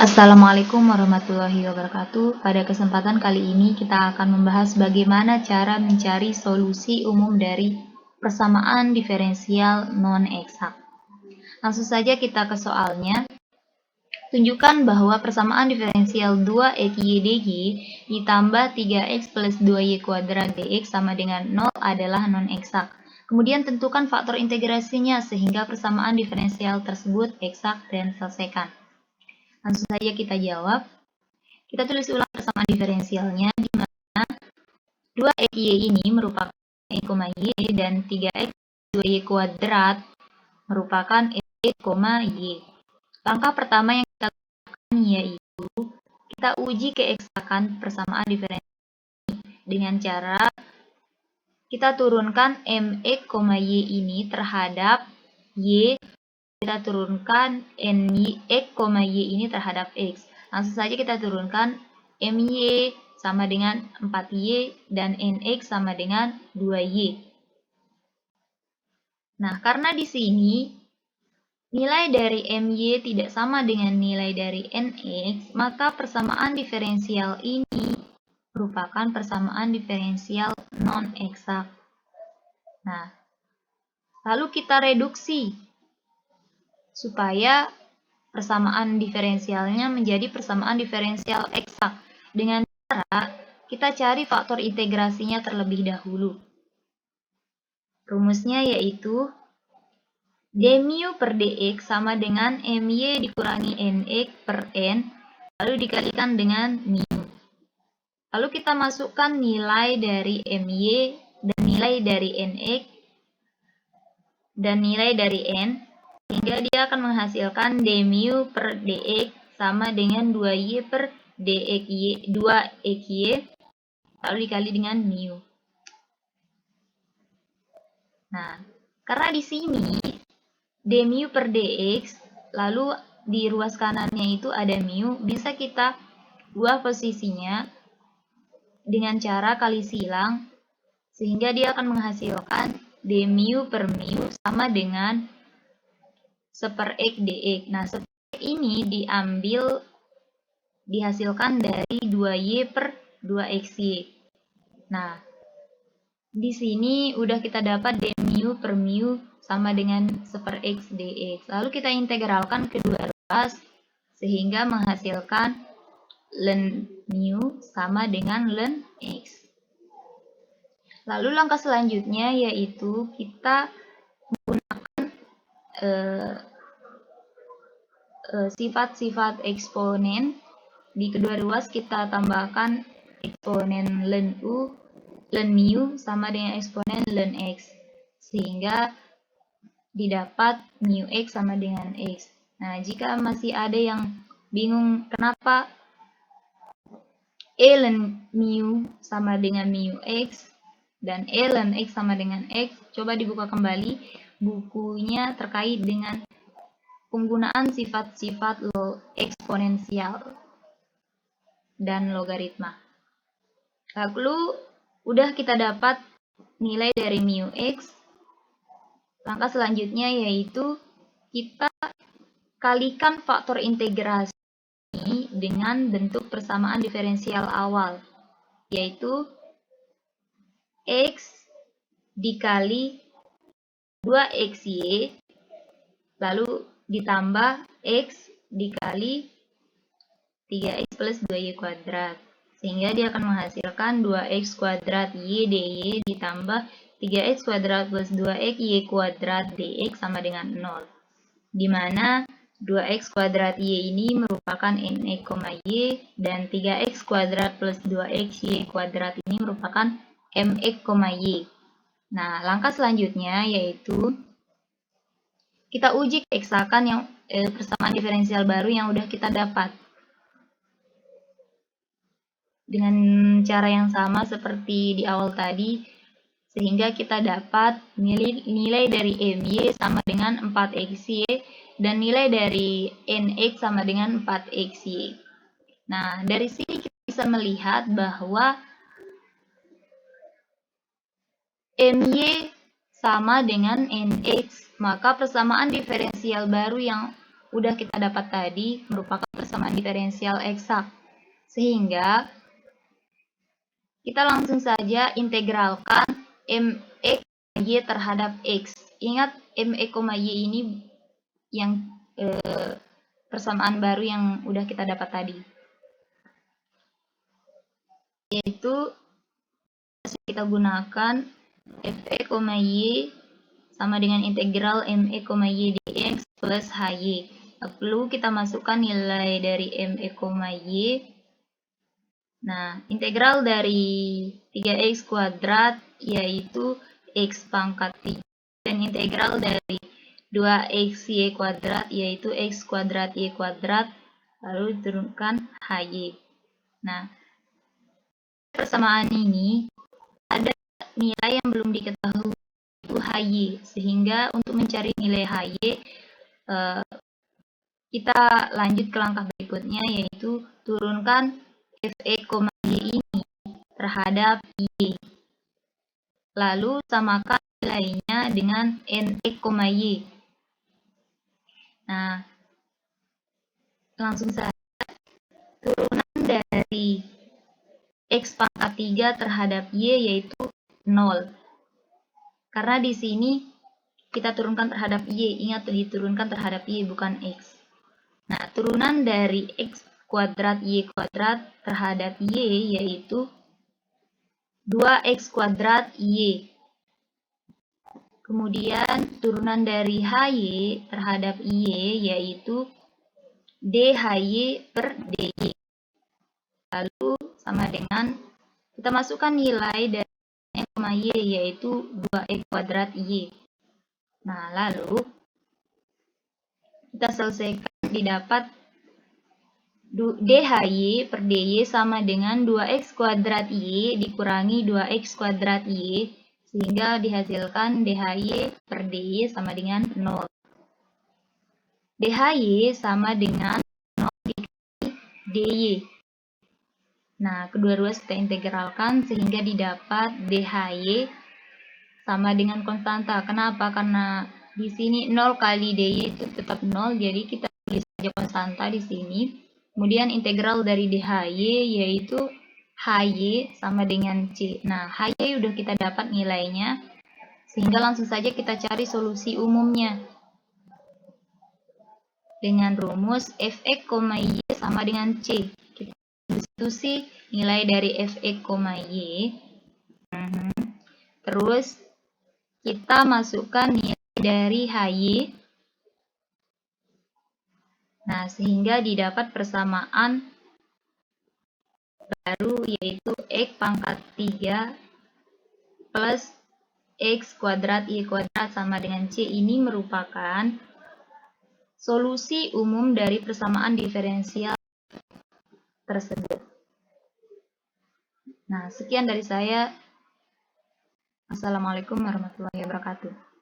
Assalamualaikum warahmatullahi wabarakatuh. Pada kesempatan kali ini kita akan membahas bagaimana cara mencari solusi umum dari persamaan diferensial non-eksak. Langsung saja kita ke soalnya. Tunjukkan bahwa persamaan diferensial 2xy/dx ditambah 3x plus 2y kuadrat dx sama dengan 0 adalah non-eksak. Kemudian tentukan faktor integrasinya sehingga persamaan diferensial tersebut eksak dan selesaikan. Langsung saja kita jawab. Kita tulis ulang persamaan diferensialnya di mana 2xy ini merupakan y, dan 3x 2y kuadrat merupakan y. Langkah pertama yang kita lakukan yaitu kita uji keeksakan persamaan diferensial dengan cara kita turunkan mx, y ini terhadap y, kita turunkan nx, y ini terhadap x. Langsung saja kita turunkan my sama dengan 4y dan nx sama dengan 2y. Nah, karena di sini nilai dari my tidak sama dengan nilai dari nx, maka persamaan diferensial ini merupakan persamaan diferensial non-eksak. Nah, lalu kita reduksi supaya persamaan diferensialnya menjadi persamaan diferensial eksak. Dengan cara kita cari faktor integrasinya terlebih dahulu. Rumusnya yaitu d mu per dx sama dengan my dikurangi nx per n, lalu dikalikan dengan mu. Lalu kita masukkan nilai dari my dan nilai dari nx dan nilai dari n, sehingga dia akan menghasilkan d mu per dx sama dengan 2y per dxy, 2xy, lalu dikali dengan mu. Nah, karena di sini d mu per dx, lalu di ruas kanannya itu ada mu, bisa kita ubah posisinya dengan cara kali silang, sehingga dia akan menghasilkan d mu per mu sama dengan 1/x dx. Nah, 1/x ini dihasilkan dari 2y per 2xy. Nah, di sini udah kita dapat d mu per mu sama dengan 1/x dx. Lalu kita integralkan kedua ruas sehingga menghasilkan ln mu sama dengan ln x. Lalu langkah selanjutnya yaitu kita menggunakan sifat-sifat eksponen. Di kedua ruas kita tambahkan eksponen ln u, ln mu sama dengan eksponen ln x, sehingga didapat mu x sama dengan x. Nah, jika masih ada yang bingung kenapa ln mu sama dengan mu x dan ln x sama dengan x, coba dibuka kembali bukunya terkait dengan penggunaan sifat-sifat eksponensial dan logaritma. Lalu udah kita dapat nilai dari mu x. Langkah selanjutnya yaitu kita kalikan faktor integrasi dengan bentuk persamaan diferensial awal, yaitu x dikali 2xy lalu ditambah x dikali 3x plus 2y kuadrat, sehingga dia akan menghasilkan 2x kuadrat y dy ditambah 3x kuadrat plus 2xy kuadrat dx sama dengan 0, di mana 2x kuadrat y ini merupakan nx, y dan 3x kuadrat plus 2xy kuadrat ini merupakan mx, y. Nah, langkah selanjutnya yaitu kita uji keeksakan yang persamaan diferensial baru yang udah kita dapat. Dengan cara yang sama seperti di awal tadi, sehingga kita dapat nilai dari my sama dengan 4xy dan nilai dari nx sama dengan 4xy. Nah, dari sini kita bisa melihat bahwa my sama dengan nx, maka persamaan diferensial baru yang udah kita dapat tadi merupakan persamaan diferensial eksak. Sehingga kita langsung saja integralkan ME, Y terhadap X. Ingat ME, Y ini yang persamaan baru yang udah kita dapat tadi. Yaitu kita gunakan Fe, Y sama dengan integral ME, Y dx plus HY. Lalu kita masukkan nilai dari ME, Y. Nah, integral dari 3x kuadrat yaitu x pangkat 3. Dan integral dari 2x y kuadrat yaitu x kuadrat y kuadrat. Lalu turunkan HY. Nah, persamaan ini ada nilai yang belum diketahui, yaitu HY. Sehingga untuk mencari nilai HY, kita lanjut ke langkah berikutnya, yaitu turunkan Fe, Y ini terhadap Y. Lalu samakan nilainya dengan Ne, Y. Nah, langsung saja turunan dari X pangkat 3 terhadap Y yaitu 0. Karena di sini kita turunkan terhadap Y, ingat diturunkan terhadap Y bukan X. Nah, turunan dari X kuadrat Y kuadrat terhadap Y yaitu 2x kuadrat Y. Kemudian turunan dari HY terhadap Y yaitu DHY per DY. Lalu sama dengan kita masukkan nilai dari Y yaitu 2x kuadrat Y. Nah, lalu kita selesaikan didapat DHY per DY sama dengan 2x kuadrat Y dikurangi 2x kuadrat Y, sehingga dihasilkan DHY per DY sama dengan 0. DHY sama dengan 0 dikali DY. Nah, kedua-dua kita integralkan sehingga didapat DHY sama dengan konstanta. Kenapa? Karena di sini 0 kali DY itu tetap 0, jadi kita tulis saja konstanta di sini. Kemudian integral dari DHY yaitu HY sama dengan C. Nah, HY udah kita dapat nilainya, sehingga langsung saja kita cari solusi umumnya. Dengan rumus Fe, Y sama dengan C. Kita substitusi nilai dari Fe, Y. Terus kita masukkan nilai dari HY. Nah, sehingga didapat persamaan baru yaitu X pangkat 3 plus X kuadrat Y kuadrat sama dengan C. Ini merupakan solusi umum dari persamaan diferensial tersebut. Nah, sekian dari saya. Assalamualaikum warahmatullahi wabarakatuh.